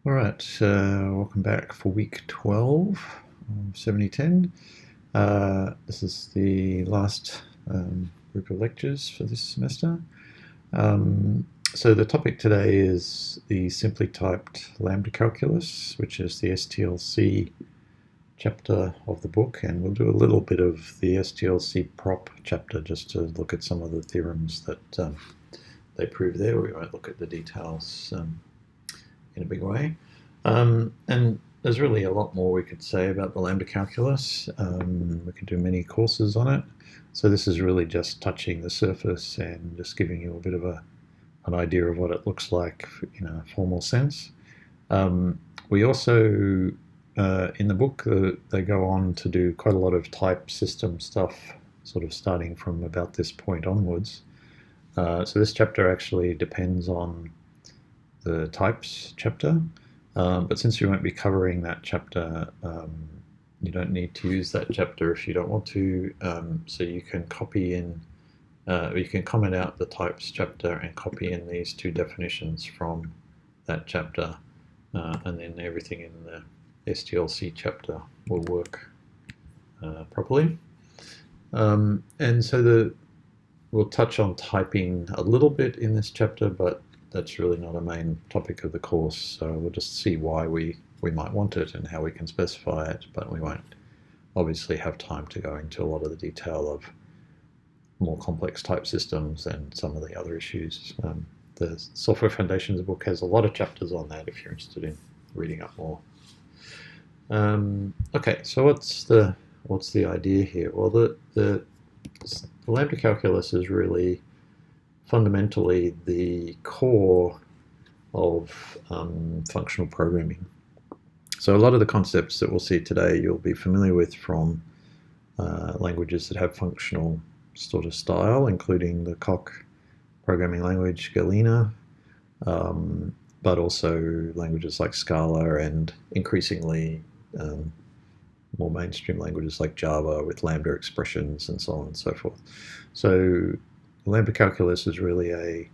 All right, welcome back for week 12 of 7010. This is the last group of lectures for this semester. So the topic today is the simply typed lambda calculus, which is the STLC chapter of the book, and we'll do a little bit of the STLC prop chapter just to look at some of the theorems that they prove there. We won't look at the details in a big way. And there's really a lot more we could say about the lambda calculus. We could do many courses on it. So this is really just touching the surface and just giving you a bit of an idea of what it looks like in a formal sense. We also, in the book, they go on to do quite a lot of type system stuff, sort of starting from about this point onwards. So this chapter actually depends on the types chapter, but since we won't be covering that chapter, you don't need to use that chapter if you don't want to. So you can copy in, you can comment out the types chapter and copy in these two definitions from that chapter, and then everything in the STLC chapter will work properly. And so we'll touch on typing a little bit in this chapter, but that's really not a main topic of the course. So we'll just see why we might want it and how we can specify it, but we won't obviously have time to go into a lot of the detail of more complex type systems and some of the other issues. The Software Foundations book has a lot of chapters on that if you're interested in reading up more. Okay, so what's the idea here? Well, the lambda calculus is really fundamentally the core of functional programming. So a lot of the concepts that we'll see today you'll be familiar with from languages that have functional sort of style, including the COC programming language Galena, but also languages like Scala and increasingly more mainstream languages like Java with Lambda expressions and so on and so forth. So lambda calculus is really a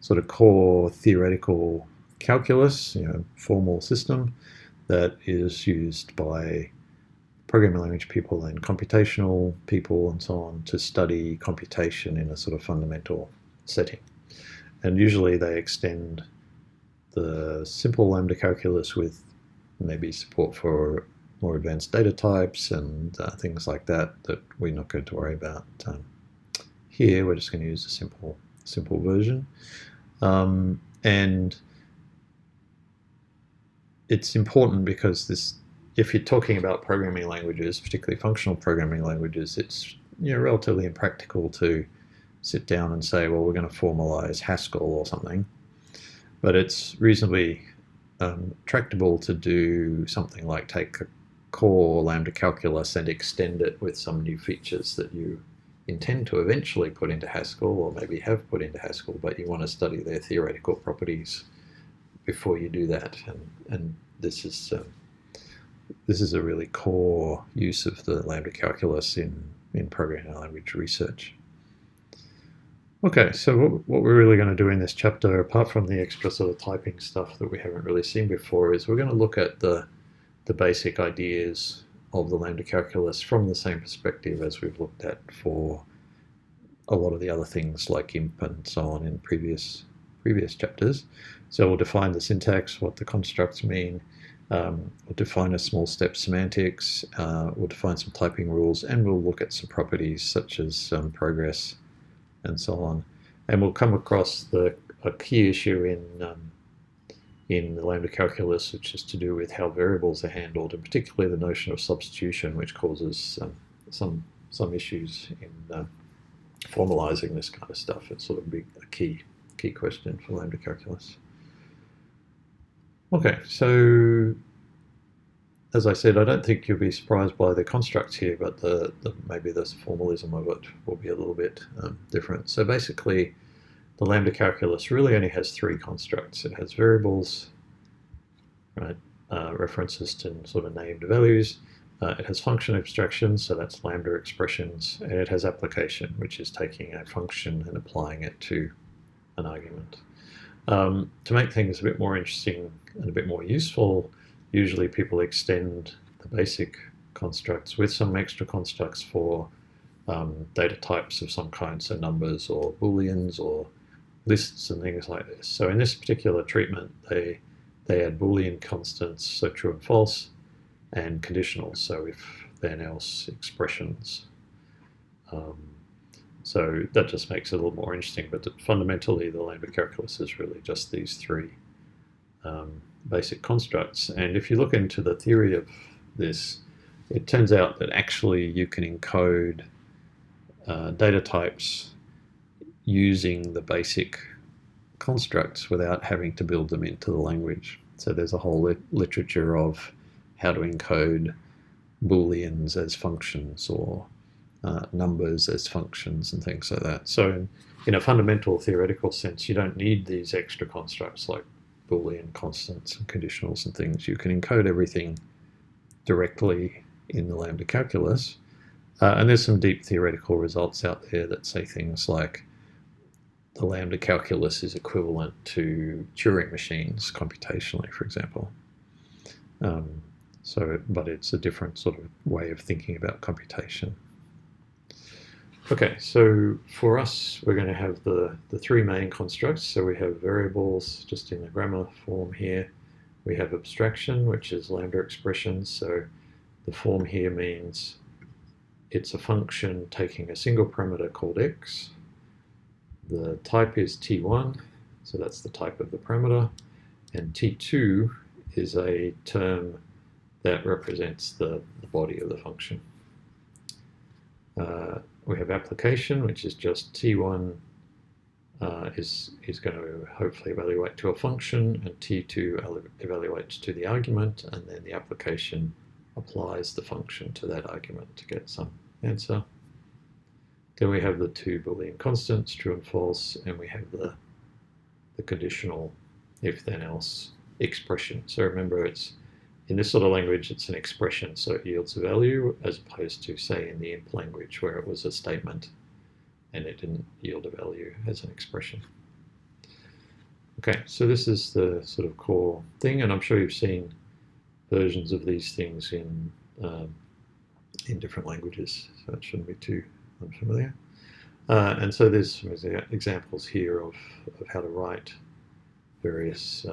sort of core theoretical calculus, formal system that is used by programming language people and computational people and so on to study computation in a sort of fundamental setting. And usually they extend the simple lambda calculus with maybe support for more advanced data types and things like that we're not going to worry about here. We're just going to use a simple version. And it's important because if you're talking about programming languages, particularly functional programming languages, it's relatively impractical to sit down and say, well, we're going to formalize Haskell or something. But it's reasonably tractable to do something like take a core lambda calculus and extend it with some new features that you intend to eventually put into Haskell, or maybe have put into Haskell, but you want to study their theoretical properties before you do that. And this is a really core use of the lambda calculus in programming language research. Okay, so what we're really going to do in this chapter, apart from the extra sort of typing stuff that we haven't really seen before, is we're going to look at the basic ideas of the lambda calculus from the same perspective as we've looked at for a lot of the other things like IMP and so on in previous chapters. So we'll define the syntax, what the constructs mean, we'll define a small step semantics, we'll define some typing rules, and we'll look at some properties such as progress and so on. And we'll come across a key issue in the lambda calculus, which is to do with how variables are handled, and particularly the notion of substitution, which causes some issues in formalizing this kind of stuff. It's sort of a key question for lambda calculus. Okay, so as I said, I don't think you'll be surprised by the constructs here, but maybe the formalism of it will be a little bit different. So basically, the lambda calculus really only has three constructs. It has variables, right, references to sort of named values. It has function abstractions, so that's lambda expressions, and it has application, which is taking a function and applying it to an argument. To make things a bit more interesting, and a bit more useful, usually people extend the basic constructs with some extra constructs for data types of some kind, so numbers or booleans or lists and things like this. So in this particular treatment, they add boolean constants, so true and false, and conditionals, so if then else expressions. So that just makes it a little more interesting, but fundamentally the Lambda calculus is really just these three basic constructs. And if you look into the theory of this, it turns out that actually you can encode data types using the basic constructs without having to build them into the language. So there's a whole literature of how to encode booleans as functions or numbers as functions and things like that. So in a fundamental theoretical sense, you don't need these extra constructs like boolean constants and conditionals and things. You can encode everything directly in the Lambda calculus. And there's some deep theoretical results out there that say things like the Lambda calculus is equivalent to Turing machines computationally, for example. But it's a different sort of way of thinking about computation. Okay, so for us, we're going to have the three main constructs. So we have variables, just in the grammar form here. We have abstraction, which is Lambda expressions. So the form here means it's a function taking a single parameter called x. The type is t1, so that's the type of the parameter. And t2 is a term that represents the body of the function. We have application, which is just t1 is going to hopefully evaluate to a function, and t2 evaluates to the argument, and then the application applies the function to that argument to get some answer. Then we have the two Boolean constants, true and false, and we have the conditional if then else expression. So remember, it's in this sort of language, it's an expression, so it yields a value, as opposed to, say, in the imp language, where it was a statement and it didn't yield a value as an expression. Okay, so this is the sort of core thing, and I'm sure you've seen versions of these things in different languages, so it shouldn't be too unfamiliar. And so there's some examples here of how to write various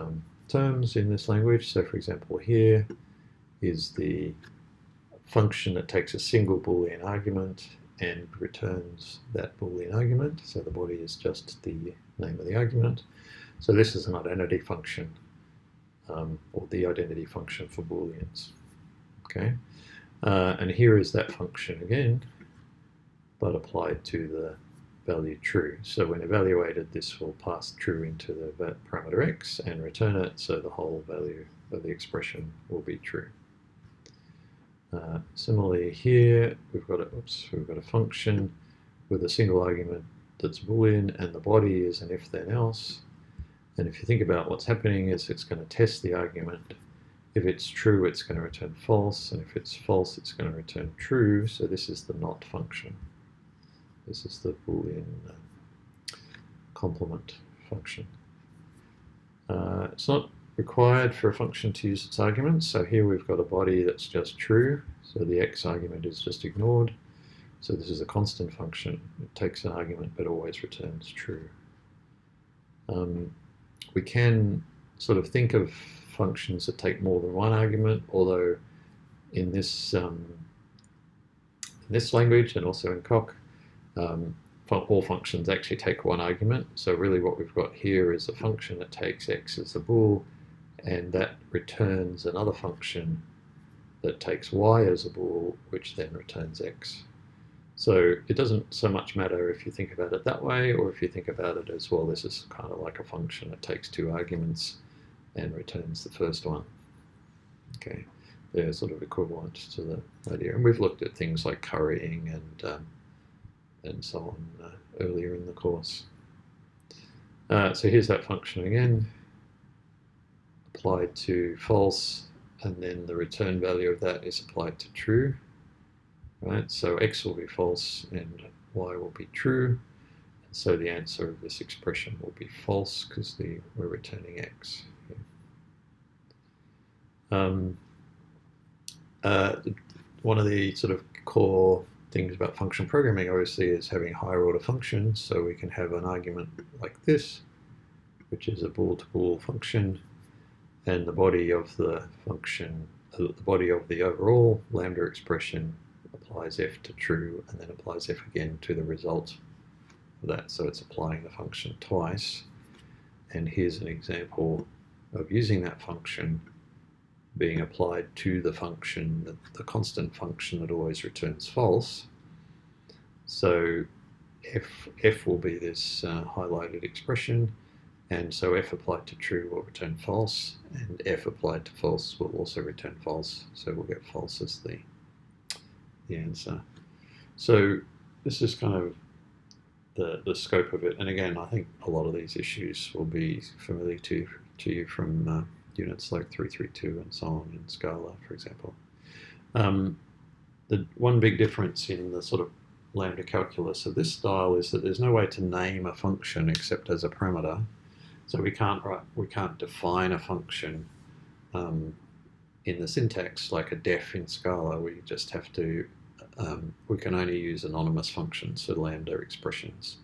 terms in this language. So for example, here is the function that takes a single Boolean argument and returns that Boolean argument. So the body is just the name of the argument. So this is an identity function, or the identity function for Booleans. Okay, and here is that function again, but applied to the value true. So when evaluated, this will pass true into the parameter x and return it, so the whole value of the expression will be true. Similarly here, we've got a function with a single argument that's Boolean, and the body is an if then else. And if you think about what's happening, is it's going to test the argument. If it's true, it's going to return false, and if it's false, it's going to return true. So this is the not function. This is the Boolean complement function. It's not required for a function to use its arguments. So here we've got a body that's just true. So the x argument is just ignored. So this is a constant function. It takes an argument but always returns true. We can sort of think of functions that take more than one argument, although in this language and also in Coq, all functions actually take one argument. So really what we've got here is a function that takes x as a bool, and that returns another function that takes y as a bool, which then returns x. So it doesn't so much matter if you think about it that way, or if you think about it as, well, this is kind of like a function that takes two arguments and returns the first one. Okay, they're sort of equivalent to the idea. And we've looked at things like currying and so on earlier in the course. So here's that function again, applied to false, and then the return value of that is applied to true. Right? So x will be false and y will be true. And so the answer of this expression will be false because we're returning x. One of the sort of core things about function programming obviously is having higher order functions, so we can have an argument like this, which is a bool-to-bool function, and the body of the function, the body of the overall lambda expression applies f to true and then applies f again to the result of that, so it's applying the function twice. And here's an example of using that function being applied to the function, the constant function that always returns false. So f will be this highlighted expression, and so f applied to true will return false, and f applied to false will also return false, so we'll get false as the answer. So this is kind of the scope of it, and again, I think a lot of these issues will be familiar to you from units like 332 and so on in Scala, for example. The one big difference in the sort of lambda calculus of this style is that there's no way to name a function except as a parameter. So we can't define a function in the syntax like a def in Scala. We just have to, we can only use anonymous functions, so lambda expressions.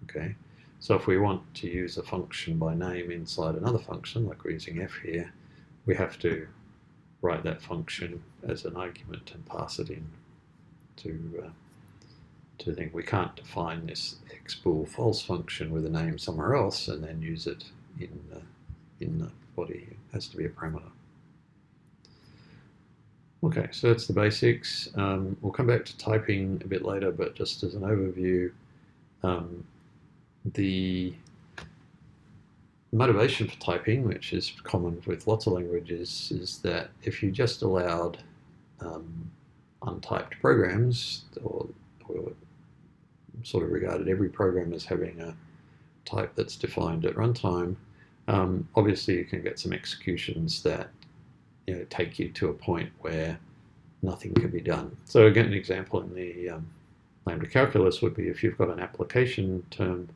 Okay. So if we want to use a function by name inside another function, like we're using f here, we have to write that function as an argument and pass it in to think. We can't define this xbool false function with a name somewhere else and then use it in the body. It has to be a parameter. Okay, so that's the basics. We'll come back to typing a bit later, but just as an overview, the motivation for typing, which is common with lots of languages, is that if you just allowed untyped programs, or sort of regarded every program as having a type that's defined at runtime, obviously you can get some executions that take you to a point where nothing can be done. So again, an example in the Lambda calculus would be if you've got an application term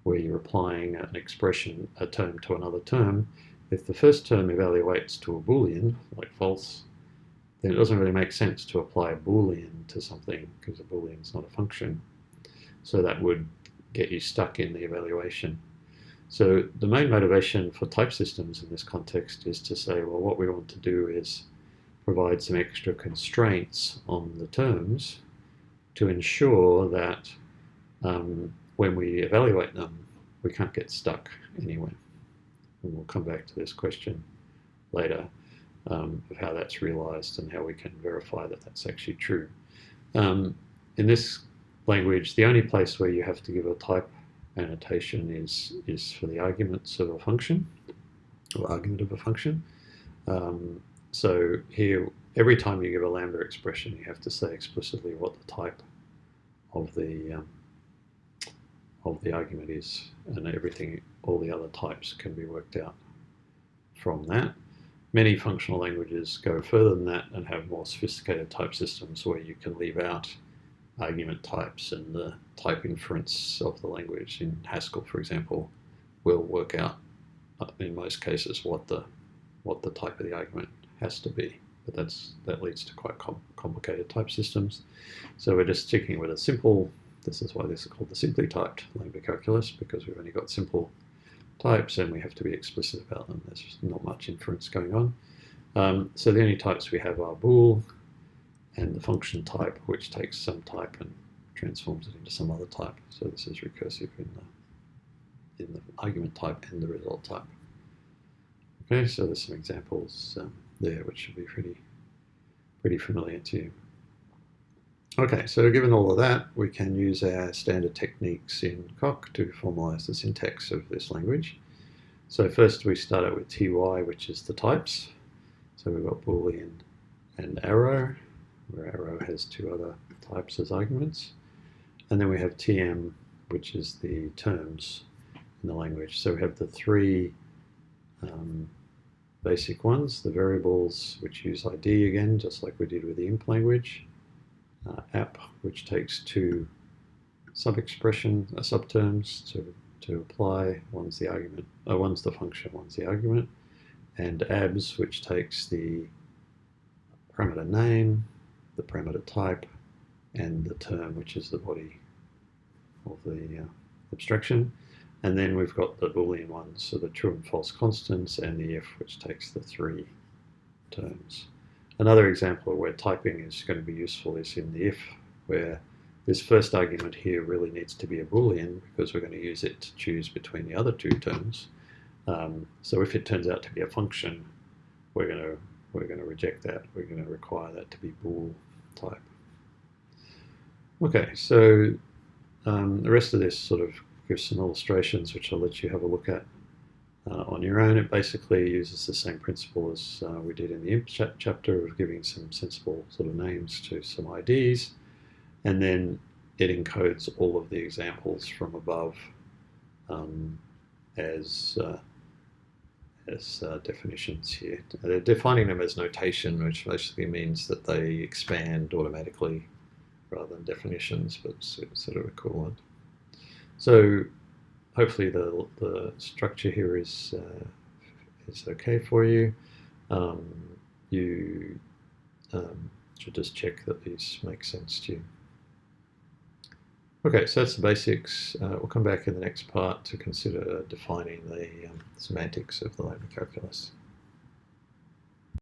where you're applying an expression, a term to another term. If the first term evaluates to a Boolean, like false, then it doesn't really make sense to apply a Boolean to something because a Boolean is not a function. So that would get you stuck in the evaluation. So the main motivation for type systems in this context is to say, well, what we want to do is provide some extra constraints on the terms to ensure that when we evaluate them, we can't get stuck anywhere. And we'll come back to this question later of how that's realized and how we can verify that that's actually true. In this language, the only place where you have to give a type annotation is for the arguments of a function, or argument of a function. So here, every time you give a lambda expression, you have to say explicitly what the type of the argument is, and everything, all the other types can be worked out from that. Many functional languages go further than that and have more sophisticated type systems where you can leave out argument types, and the type inference of the language in Haskell, for example, will work out in most cases what the type of the argument has to be. But that leads to quite complicated type systems. So we're just sticking with a simple. This is why this is called the simply typed Lambda calculus, because we've only got simple types and we have to be explicit about them. There's not much inference going on. So the only types we have are bool and the function type, which takes some type and transforms it into some other type. So this is recursive in the argument type and the result type. Okay, so there's some examples there which should be pretty familiar to you. Okay, so given all of that, we can use our standard techniques in COC to formalize the syntax of this language. So first we start out with ty, which is the types. So we've got boolean and arrow, where arrow has two other types as arguments. And then we have tm, which is the terms in the language. So we have the three basic ones, the variables which use ID again, just like we did with the imp language. App, which takes two sub-expression subterms to apply. One's the argument, one's the function, one's the argument. and abs, which takes the parameter name, the parameter type, and the term, which is the body of the abstraction. And then we've got the Boolean ones, so the true and false constants, and the if, which takes the 3 terms. Another example of where typing is going to be useful is in the if, where this first argument here really needs to be a Boolean because we're going to use it to choose between the other 2 terms. So if it turns out to be a function, we're going to reject that. We're going to require that to be bool type. Okay, so the rest of this sort of gives some illustrations which I'll let you have a look at on your own. It basically uses the same principle as we did in the imp chapter of giving some sensible sort of names to some IDs, and then it encodes all of the examples from above as definitions here. They're defining them as notation, which basically means that they expand automatically rather than definitions, but sort of equivalent. So hopefully the structure here is okay for you. You should just check that these make sense to you. Okay, so that's the basics. We'll come back in the next part to consider defining the semantics of the Lambda calculus.